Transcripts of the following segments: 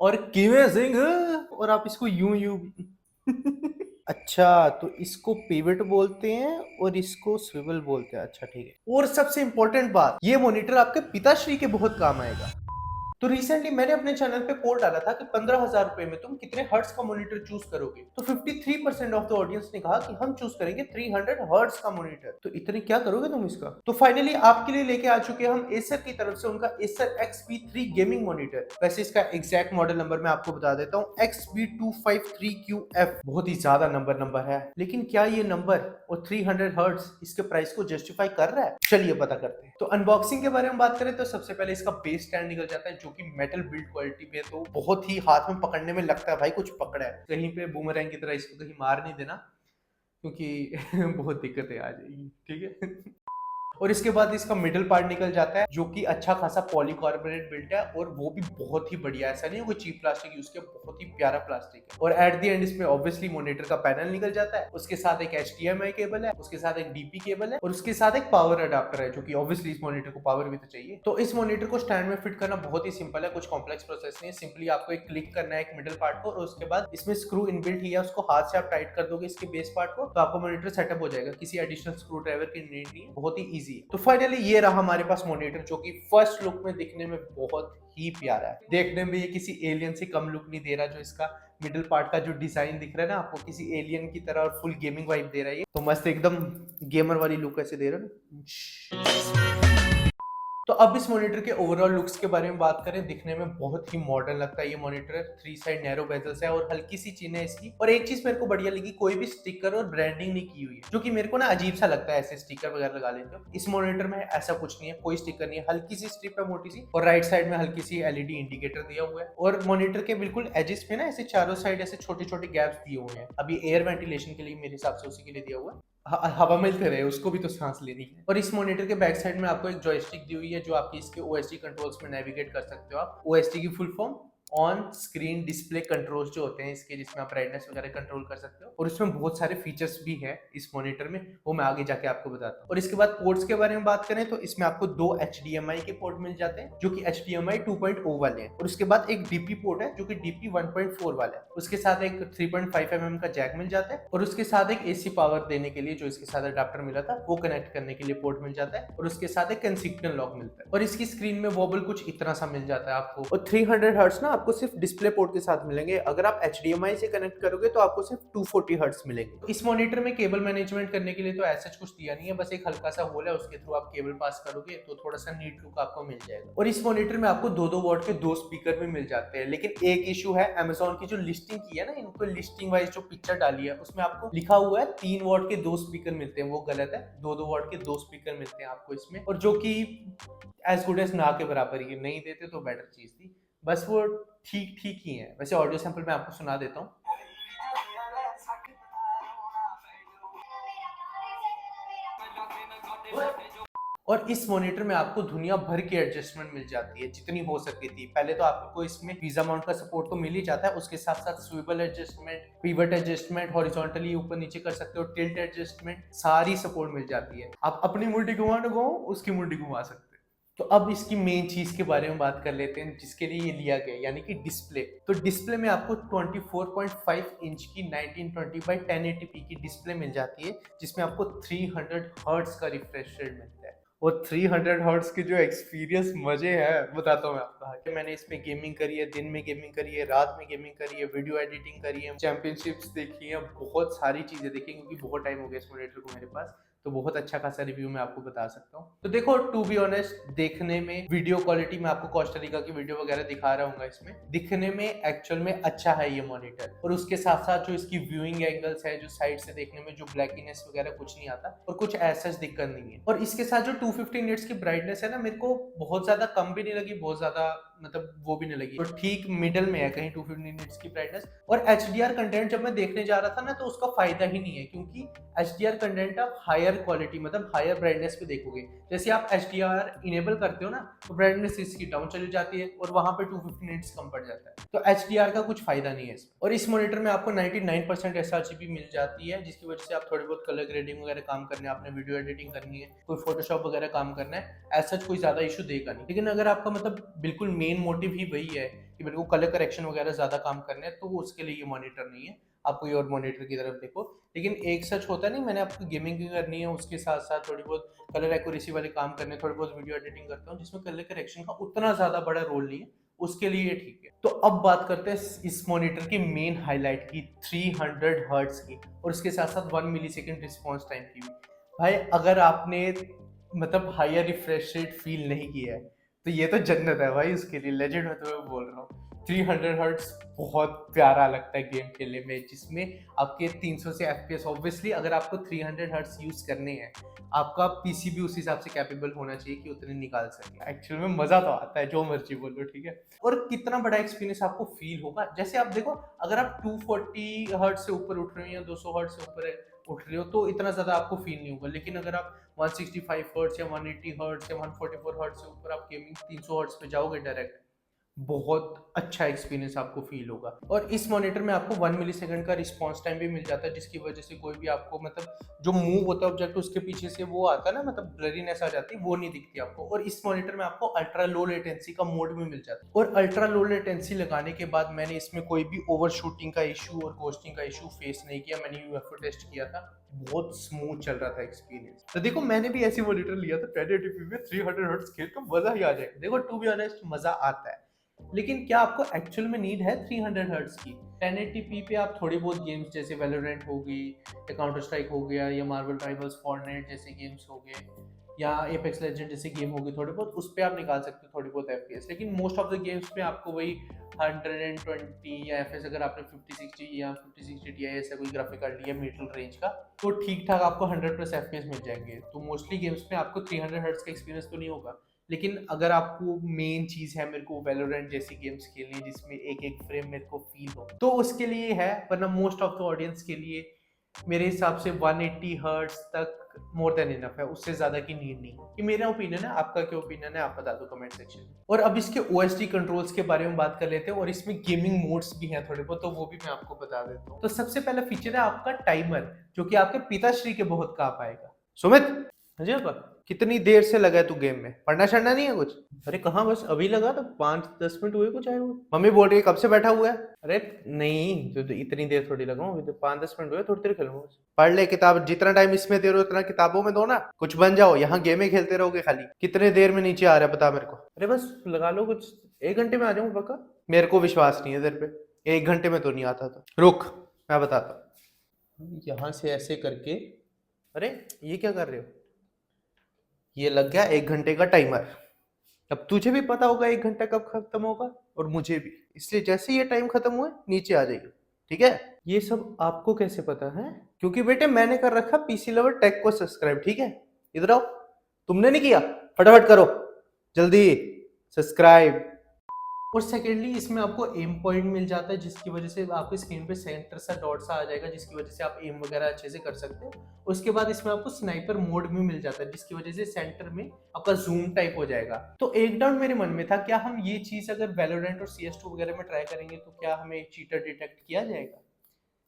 और किवें सिंह और आप इसको यूं यूं अच्छा, तो इसको पिवट बोलते हैं और इसको स्विवल बोलते हैं। अच्छा ठीक है। और सबसे इंपॉर्टेंट बात, ये मॉनिटर आपके पिताश्री के बहुत काम आएगा। तो रिसेंटली मैंने अपने चैनल पे पोल डाला था कि 15,000 रुपए में तुम कितने हर्ट्स का मॉनिटर चूज करोगे। तो 53% ऑफ द ऑडियंस ने कहा कि हम चूज करेंगे 300 हर्ट्स का मॉनिटर। तो इतने क्या करोगे तुम इसका? तो फाइनली आपके लिए लेके आ चुके हैं हम एसर की तरफ से उनका एसर XB3 गेमिंग मॉनिटर। वैसे इसका एग्जैक्ट मॉडल नंबर मैं आपको बता देता हूँ, XB253QF। बहुत ही ज्यादा नंबर है, लेकिन क्या ये नंबर और 300 हर्ट्स इसके प्राइस को जस्टिफाई कर रहा है? चलिए पता करते हैं। तो अनबॉक्सिंग के बारे में बात करें तो सबसे पहले इसका बेस स्टैंड निकल जाता है, जो कि मेटल बिल्ड क्वालिटी पे, तो बहुत ही हाथ में पकड़ने में लगता है भाई कुछ पकड़ा है। कहीं पे बूमरैंग की तरह इसको कहीं मार नहीं देना, क्योंकि बहुत दिक्कतें आ जाएगी। ठीक है। और इसके बाद इसका मिडल पार्ट निकल जाता है, जो कि अच्छा खासा पॉलीकार्बोनेट बिल्ट है, और वो भी बहुत ही बढ़िया। ऐसा नहीं है कोई चीप प्लास्टिक यूज किया, बहुत ही प्यारा प्लास्टिक है। और एट द एंड इसमें ऑब्वियसली मॉनिटर का पैनल निकल जाता है, उसके साथ एक HDMI केबल है, उसके साथ एक DP केबल है, और उसके साथ एक पावर अडाप्टर है, जो कि ऑब्वियसली इस मॉनिटर को पावर भी तो चाहिए। तो इस मॉनिटर को स्टैंड में फिट करना बहुत ही सिंपल है, कुछ कॉम्प्लेक्स प्रोसेस नहीं है। सिंपली आपको एक क्लिक करना है एक मिडल पार्ट को, और उसके बाद इसमें स्क्रू इनबिल्ट ही है, उसको हाथ से आप टाइट कर दोगे इसके बेस पार्ट को, तो आपको मॉनिटर सेटअप हो जाएगा। किसी एडिशनल स्क्रू ड्राइवर की नीड नहीं है, बहुत ही ईजी है। तो फाइनली ये रहा हमारे पास मॉनिटर, जो कि फर्स्ट लुक में दिखने में बहुत ही प्यारा है। देखने में ये किसी एलियन से कम लुक नहीं दे रहा। जो इसका मिडिल पार्ट का जो डिजाइन दिख रहा है ना आपको, किसी एलियन की तरह और फुल गेमिंग वाइब दे रहा है। ये तो मस्त एकदम गेमर वाली लुक ऐसे दे रहा है। तो अब इस मॉनिटर के ओवरऑल लुक्स के बारे में बात करें, दिखने में बहुत ही मॉडर्न लगता है ये मॉनिटर। 3 साइड नैरो बेजल्स है और हल्की सी चीन है इसकी। और एक चीज मेरे को बढ़िया लगी, कोई भी स्टिकर और ब्रांडिंग नहीं की हुई है, जो कि मेरे को ना अजीब सा लगता है, ऐसे स्टिकर वगैरह लगा लेते हो। इस मॉनिटर में ऐसा कुछ नहीं है, कोई स्टिकर नहीं है, हल्की सी स्ट्रिप है मोटी सी, और राइट साइड में हल्की सी LED इंडिकेटर दिया हुआ है। और मॉनिटर के बिल्कुल एजेस पे ना ऐसे चारों साइड ऐसे छोटे छोटे गैप्स दिए हुए हैं। अभी एयर वेंटिलेशन के लिए मेरे हिसाब से उसी के लिए दिया हुआ है, हवा मिलते रहे, उसको भी तो सांस लेनी है। और इस मॉनिटर के बैक साइड में आपको एक जॉयस्टिक दी हुई है, जो आपकी इसके OSD कंट्रोल्स में नेविगेट कर सकते हो आप। OSD की full form on screen display controls जो होते हैं इसके, जिसमें आप ब्राइटनेस वगैरह कंट्रोल कर सकते हो। और इसमें बहुत सारे फीचर्स भी हैं इस मॉनिटर में, वो मैं आगे जाके आपको बताता हूँ। और इसके बाद पोर्ट्स के बारे में बात करें तो इसमें आपको 2 HDMI के पोर्ट मिल जाते हैं, जो कि HDMI 2.0 वाले हैं। और उसके बाद एक DP पोर्ट है, जो कि DP 1.4 वाला है। उसके साथ एक 3.5 mm का जैक मिल जाता है, और उसके साथ एक AC पावर देने के लिए जो इसके साथ अडाप्टर मिला था वो कनेक्ट करने के लिए पोर्ट मिल जाता है। और उसके साथ एक कंसिक्टन लॉक मिलता है। और इसकी स्क्रीन में वॉबल कुछ इतना सा मिल जाता है आपको। और 300 हर्ट्ज ना आपको सिर्फ डिस्प्ले पोर्ट के साथ मिलेंगे। अगर आप HDMI से कनेक्ट करोगे तो आपको सिर्फ 240 हर्ट्ज मिलेंगे। तो इस मॉनिटर में केबल मैनेजमेंट करने के लिए तो ऐसा कुछ दिया नहीं है, बस एक हल्का सा होल है, उसके थ्रू आप केबल पास करोगे तो थोड़ा सा नीट लुक आपको मिल जाएगा। और इस मॉनिटर में आपको 2-2 वॉट के 2 स्पीकर भी मिल जाते हैं। लेकिन एक इशू है, Amazon की जो लिस्टिंग की है ना, इनको लिस्टिंग वाइज जो पिक्चर डाली है उसमें आपको लिखा हुआ है 3 वॉट के 2 स्पीकर मिलते हैं, वो गलत है। 2-2 वॉट के 2 स्पीकर मिलते हैं आपको इसमें, और जो कि एज गुड एज ना के बराबर ही, नहीं देते तो बेटर चीज थी। बस वो ठीक ठीक ही है। वैसे ऑडियो सैंपल मैं आपको सुना देता हूँ। और इस मॉनिटर में आपको दुनिया भर की एडजस्टमेंट मिल जाती है, जितनी हो सके थी। पहले तो आपको इसमें पिज्जा माउंट का सपोर्ट तो मिल ही जाता है, उसके साथ साथ swivel adjustment, pivot adjustment, horizontally ऊपर नीचे कर सकते हो, टिल्ट एडजस्टमेंट, सारी सपोर्ट मिल जाती है। आप अपनी मुंडी घुमाने को उसकी मुंडी घुमा सकते हैं। तो अब इसकी मेन चीज के बारे में बात कर लेते हैं, जिसके लिए ये लिया गया, यानी कि डिस्प्ले। तो डिस्प्ले में आपको 24.5 इंच की 1920x1080p की डिस्प्ले मिल जाती है, जिसमें आपको 300 हर्ट्ज का रिफ्रेश रेट मिलता है। और 300 हर्ट्ज के जो एक्सपीरियंस मजे हैं बताता हूँ मैं आपको। मैंने इसमें गेमिंग करी है, दिन में गेमिंग करी है, रात में गेमिंग करी है, वीडियो एडिटिंग करी है, चैंपियनशिप्स देखी है, बहुत सारी चीजें देखी, क्योंकि बहुत टाइम हो गया इस मॉनिटर को मेरे पास। तो बहुत अच्छा खासा रिव्यू मैं आपको बता सकता हूँ। तो देखो, टू बी ऑनेस्ट, देखने में वीडियो क्वालिटी में आपको कोस्टा की वीडियो वगैरह दिखा रहा हूँ, इसमें दिखने में एक्चुअल में अच्छा है ये मॉनिटर। और उसके साथ साथ जो इसकी व्यूइंग एंगल्स है, जो साइड से देखने में जो ब्लैकीनेस वगैरह कुछ नहीं आता, और कुछ ऐसा दिक्कत नहीं है। और इसके साथ जो 250 निट्स की ब्राइटनेस है ना, मेरे को बहुत ज्यादा कम भी नहीं लगी, बहुत ज्यादा मतलब वो भी नहीं लगी, तो ठीक मिडल में है कहीं 250 निट्स की ब्राइटनेस। और HDR कंटेंट जब मैं देखने जा रहा था ना, तो उसका फायदा ही नहीं है, क्योंकि HDR कंटेंट आप हायर क्वालिटी मतलब हायर ब्राइटनेस पे देखोगे। जैसे आप HDR इनेबल करते हो ना, तो ब्राइटनेस इसकी डाउन चली जाती है, और वहां पे 250 निट्स कम पड़ जाता है। तो HDR का कुछ फायदा नहीं है इसमें। और इस मॉनिटर में आपको 99% sRGB मिल जाती है, जिसकी वजह से आप थोड़ी बहुत कलर ग्रेडिंग वगैरह काम करने, आपने वीडियो एडिटिंग करनी है, कोई फोटोशॉप वगैरह काम करना है, ऐसा कोई ज्यादा इशू देगा नहीं। लेकिन अगर आपका मतलब बिल्कुल मेन मोटिव ही वही है कि कि मेरे को कलर करेक्शन वगैरह ज़्यादा काम करने हैं, तो वो उसके लिए ये मॉनिटर नहीं है, आप कोई और मॉनिटर की तरफ देखो। लेकिन एक सच होता है नहीं, मैंने आपको गेमिंग भी करनी है, उसके साथ साथ थोड़ी बहुत कलर एक्यूरेसी वाले काम करने, थोड़ी बहुत वीडियो एडिटिंग करता हूँ जिसमें कलर करेक्शन का उतना ज़्यादा बड़ा रोल नहीं है, उसके लिए ये ठीक है। तो अब बात करते हैं इस मॉनिटर की मेन हाईलाइट की, 300 हर्ट्ज की, और उसके साथ साथ 1 मिलीसेकंड रिस्पॉन्स टाइम की भी। भाई अगर आपने मतलब हायर रिफ्रेश रेट फील नहीं किया है तो ये तो जन्नत है भाई उसके लिए, लेजेंड मैं तुम्हें बोल रहा हूँ। 300 हर्ट्ज बहुत प्यारा लगता है गेम खेलने में, जिसमें आपके 300 से एफपीएस, ऑब्वियसली अगर आपको 300 हर्ट्ज यूज करने हैं, आपका पीसी भी उस हिसाब से कैपेबल होना चाहिए कि उतने निकाल सके। एक्चुअल में मजा तो आता है, जो मर्जी बोलो, ठीक है। और कितना बड़ा एक्सपीरियंस आपको फील होगा, जैसे आप देखो अगर आप 240 हर्ट्ज से ऊपर उठ रहे हो या 200 हर्ट्ज से ऊपर उठ रहे हो तो इतना ज्यादा आपको फील नहीं होगा, लेकिन अगर आप 165 हर्ट्ज या 180 हर्ट्ज या 144 हर्ट्ज से ऊपर आप गेमिंग 300 हर्ट्ज पे जाओगे डायरेक्ट, बहुत अच्छा एक्सपीरियंस आपको फील होगा। और इस मॉनिटर में आपको 1 मिलीसेकंड का रिस्पांस टाइम भी मिल जाता है, जिसकी वजह से कोई भी आपको मतलब जो मूव होता है ऑब्जेक्ट उसके पीछे से वो आता है ना, मतलब ब्लरीनेस आ जाती है, वो नहीं दिखती आपको। और इस मॉनिटर में आपको अल्ट्रा लो लेटेंसी का मोड भी मिल जाता है, और अल्ट्रा लो लेटेंसी लगाने के बाद मैंने इसमें कोई भी ओवर शूटिंग का इशू और घोस्टिंग का इशू फेस नहीं किया। मैंने यूएफओ टेस्ट किया था, बहुत स्मूथ चल रहा था एक्सपीरियंस। तो देखो मैंने भी ऐसी मॉनिटर लिया था 1080p में, 300 हर्ट्ज खेल तो मजा ही आ जाएगा। देखो टू बी ऑनेस्ट मजा आता है, लेकिन क्या आपको एक्चुअल में नीड है 300 हर्ट्ज की? 1080p पे आप थोड़ी बहुत गेम्स जैसे वैलोरेंट हो गई या काउंटर स्ट्राइक हो गया या मार्वल राइवल्स, फॉर्टनाइट जैसे गेम्स हो गए या एपेक्स लेजेंड जैसे गेम हो गई, थोड़े बहुत उस पे आप निकाल सकते हो थोड़ी बहुत एफपीएस। लेकिन मोस्ट ऑफ द गेम्स में आपको वही 120 या एफएस, अगर आपने 5060 या 5060 Ti ऐसा कोई ग्राफिक कार्ड लिया मिडिल रेंज का, तो ठीक ठाक आपको 100+ एफपीएस मिल जाएंगे। तो मोस्टली गेम्स में आपको 300 हर्ट्ज का एक्सपीरियंस तो नहीं होगा, लेकिन अगर आपको मेन चीज है मेरे को वैलोरेंट जैसी गेम्स खेलनी है जिसमें एक एक फ्रेम मेरे को फील हो, तो उसके लिए है। वरना मोस्ट ऑफ द ऑडियंस के लिए मेरे हिसाब से 180 हर्ट्ज तक मोर देन इनफ है, उससे ज्यादा की नीड नहीं। ये मेरा ओपिनियन है, आपका क्या ओपिनियन है आप बता दो कमेंट सेक्शन में। और अब इसके ओएसडी कंट्रोल्स के बारे में बात कर लेते हैं, और इसमें गेमिंग मोड्स भी हैं थोड़े बहुत, तो वो भी मैं आपको बता देता हूँ। तो सबसे पहला फीचर है आपका टाइमर, जो कि आपके पिताश्री के बहुत काम आएगा। सुमित, हाँ जी पापा, कितनी देर से लगा है तू गेम में? पढ़ना छढ़ना नहीं है कुछ? अरे कहाँ, बस अभी लगा तो 5-10 मिनट हुए कुछ आए हुए। मम्मी बोल रही है कब से बैठा हुआ है। अरे नहीं, तो इतनी देर थोड़ी लगाऊं, अभी तो 5-10 मिनट हुए, थोड़ी देर खेलूंगा बस। पढ़ ले किताब, जितना टाइम इसमें दे रहे हो उतना किताबों में दो ना, कुछ बन जाओ। यहाँ गेमें खेलते रहोगे खाली। कितने देर में नीचे आ रहा है बता मेरे को। अरे बस लगा लो कुछ, 1 घंटे में आ जाऊंगा पक्का। मेरे को विश्वास नहीं है तेरे पे, 1 घंटे में तो नहीं आता। तो रुक मैं बताता हूँ। यहाँ से ऐसे करके, अरे ये क्या कर रहे हो, ये लग गया 1 घंटे का टाइमर। अब तुझे भी पता होगा 1 घंटा कब खत्म होगा, और मुझे भी, इसलिए जैसे ये टाइम खत्म हुए नीचे आ जाइए, ठीक है। ये सब आपको कैसे पता है? क्योंकि बेटे मैंने कर रखा पीसी लवर टेक को सब्सक्राइब, ठीक है। इधर आओ, तुमने नहीं किया, फटाफट करो जल्दी सब्सक्राइब। और सेकेंडली इसमें आपको एम पॉइंट मिल जाता है, जिसकी वजह से आपकी स्क्रीन पे सेंटर सा डॉट सा आ जाएगा, जिसकी वजह से आप एम वगैरह अच्छे से कर सकते हो। उसके बाद इसमें आपको स्नाइपर मोड भी मिल जाता है, जिसकी वजह से सेंटर में आपका जूम टाइप हो जाएगा। तो एक डाउट मेरे मन में था, क्या हम ये चीज अगर वैलोरेंट और CS2 वगैरह में ट्राई करेंगे तो क्या हमें चीटर डिटेक्ट किया जाएगा?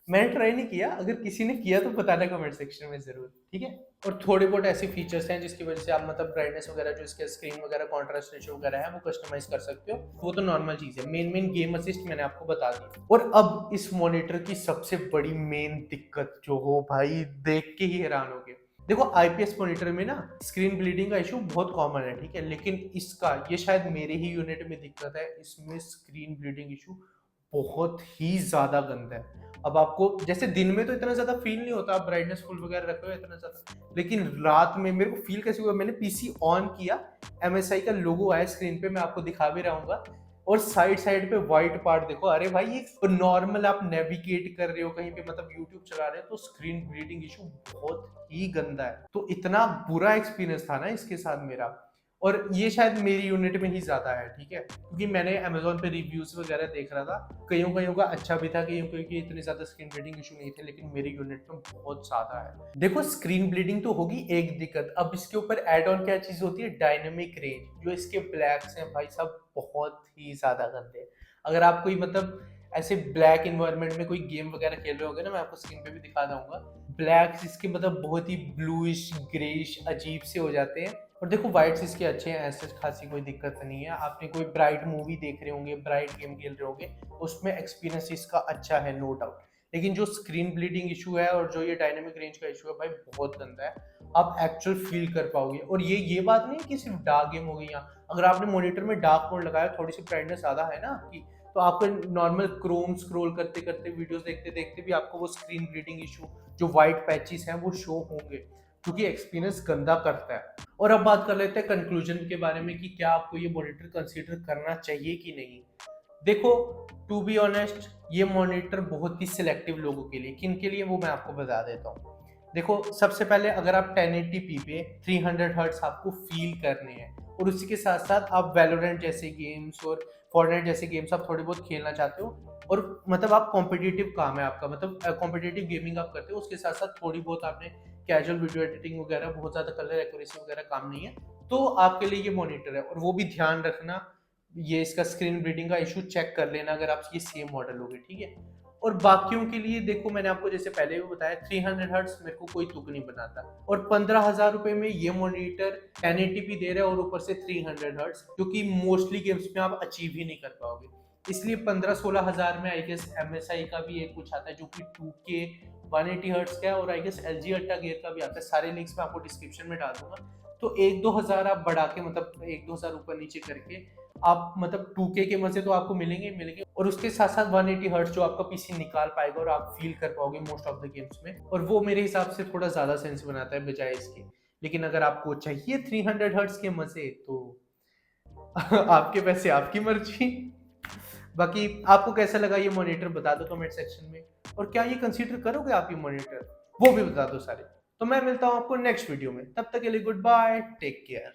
मैंने ट्राई नहीं किया, अगर किसी ने किया तो बताना कमेंट सेक्शन में जरूर, ठीक है। और थोड़े बहुत ऐसे फीचर्स हैं जिसकी वजह से आप मतलब ब्राइटनेस वगैरह, जो इसके स्क्रीन वगैरह कॉन्ट्रास्ट रेशियो वगैरह है, वो कस्टमाइज कर सकते हो। वो तो नॉर्मल चीज है। मेन गेम असिस्ट मैंने आपको बता दी। और अब इस मॉनिटर की सबसे बड़ी मेन दिक्कत जो हो भाई, देख के ही हैरान हो गए। देखो आईपीएस मॉनिटर में ना स्क्रीन ब्लीडिंग का इशू बहुत कॉमन है, ठीक है, लेकिन इसका, ये शायद मेरे ही यूनिट में दिक्कत है, इसमें स्क्रीन ब्लीडिंग इशू बहुत ही ज्यादा गंदा है। अब आपको जैसे दिन में तो इतना ज्यादा फील नहीं होता, आप ब्राइटनेस फुल वगैरह रखे हो इतना ज्यादा, लेकिन रात में मेरे को फील कैसे हुआ, मैंने पीसी ऑन किया, MSI का लोगो आया स्क्रीन पे, मैं आपको दिखा भी रहूंगा, और साइड पे व्हाइट पार्ट देखो। अरे भाई ये नॉर्मल आप नेविगेट कर रहे हो कहीं पे, मतलब यूट्यूब चला रहे हो, तो स्क्रीन ब्लीडिंग इशू बहुत ही गंदा है। तो इतना बुरा एक्सपीरियंस था ना इसके साथ मेरा, और ये शायद मेरी यूनिट में ही ज्यादा है, ठीक है, क्योंकि मैंने Amazon पे रिव्यूज वगैरह देख रहा था, कईयों का अच्छा भी था, कईयों की इतने ज्यादा स्क्रीन ब्लीडिंग इशू नहीं थे, लेकिन मेरी यूनिट में बहुत ज्यादा है। देखो स्क्रीन ब्लीडिंग तो होगी एक दिक्कत, अब इसके ऊपर एड ऑन क्या चीज होती है, डायनेमिक रेंज। जो इसके ब्लैक्स हैं भाई साहब बहुत ही ज्यादा गंदे हैं। अगर आप कोई मतलब ऐसे ब्लैक इन्वायरमेंट में कोई गेम वगैरह खेल रहे होगे ना, मैं आपको स्क्रीन पे भी दिखा दूंगा, ब्लैक्स इसके मतलब बहुत ही ब्लूइश ग्रेइश अजीब से हो जाते हैं, और देखो वाइट्स इसके अच्छे हैं, ऐसे खासी कोई दिक्कत नहीं है। आपने कोई ब्राइट मूवी देख रहे होंगे, ब्राइट गेम खेल रहे होंगे, उसमें एक्सपीरियंस इसका अच्छा है, नो डाउट। लेकिन जो स्क्रीन ब्लीडिंग इशू है और जो ये डायनेमिक रेंज का इशू है भाई, बहुत गंदा है। आप एक्चुअल फील कर पाओगे। और ये बात नहीं है कि सिर्फ डार्क गेम हो गई यहाँ। अगर आपने मॉनिटर में डार्क मोड लगाया, थोड़ी सी ब्राइटनेस ज़्यादा है ना आपकी, तो आपको नॉर्मल क्रोम स्क्रॉल करते करते, वीडियोस देखते देखते भी आपको वो स्क्रीन ब्लीडिंग इशू, जो व्हाइट पैचेस हैं, वो शो होंगे, क्योंकि एक्सपीरियंस गंदा करता है। और अब बात कर लेते हैं कंक्लूजन के बारे में कि क्या आपको ये मॉनिटर कंसीडर करना चाहिए कि नहीं। देखो, टू बी ऑनेस्ट, ये मॉनिटर बहुत ही सिलेक्टिव लोगों के लिए, किन के लिए वो मैं आपको बता देता हूँ। देखो, सबसे पहले अगर आप 1080p पे 300 हर्ट्स आपको फील करने हैं, और उसी के साथ साथ आप वैलोरेंट जैसे गेम्स और फॉर्टनाइट जैसे गेम्स आप थोड़े बहुत खेलना चाहते हो, और मतलब आप कॉम्पिटिटिव काम है आपका, मतलब कॉम्पिटिटिव गेमिंग आप करते हो, उसके साथ साथ थोड़ी बहुत आपने कैजुअल वीडियो एडिटिंग वगैरह, बहुत ज़्यादा कलर एक्यूरेसी वगैरह काम नहीं है, तो आपके लिए ये मॉनिटर है। और वो भी ध्यान रखना, ये इसका स्क्रीन ब्लीडिंग का इशू चेक कर लेना अगर आप ये सेम मॉडल होगे, ठीक है। और बाकियों के लिए देखो, मैंने आपको जैसे पहले भी बताया, 300 हर्ट्स मेरे को कोई तुक नहीं बनाता। और 15,000 रुपए में ये मॉनिटर 1080p दे रहा है और ऊपर से 300 हर्ट्स, जो कि मोस्टली गेम्स में आप अचीव ही नहीं कर पाओगे। इसलिए 15-16 हजार में आई गेस MSI का भी एक कुछ आता है जो कि 2K 180 हर्ट्स का है, और I guess LG ultra gear का भी आता है। सारे लिंक्स मैं आपको डिस्क्रिप्शन में डाल दूंगा। तो 1-2 हजार आप बढ़ा के, मतलब 1-2 हजार ऊपर नीचे करके, आप मतलब 2K के मजे तो आपको मिलेंगे ही मिलेंगे, और उसके साथ साथ 180 हर्ट्ज जो आपका पीसी निकाल पाएगा और आप फील कर पाओगे मोस्ट ऑफ द गेम्स में, और वो मेरे हिसाब से थोड़ा ज्यादा सेंस बनाता है बजाय इसके। लेकिन अगर आपको चाहिए 300 हर्ट्ज के मजे, तो आपके पैसे आपकी मर्जी। बाकी आपको कैसा लगा ये मॉनिटर बता दो कमेंट सेक्शन में, और क्या ये कंसीडर करोगे आप ये मॉनिटर, वो भी बता दो सारे। तो मैं मिलता हूँ आपको नेक्स्ट वीडियो में, तब तक के लिए गुड बाय, टेक केयर।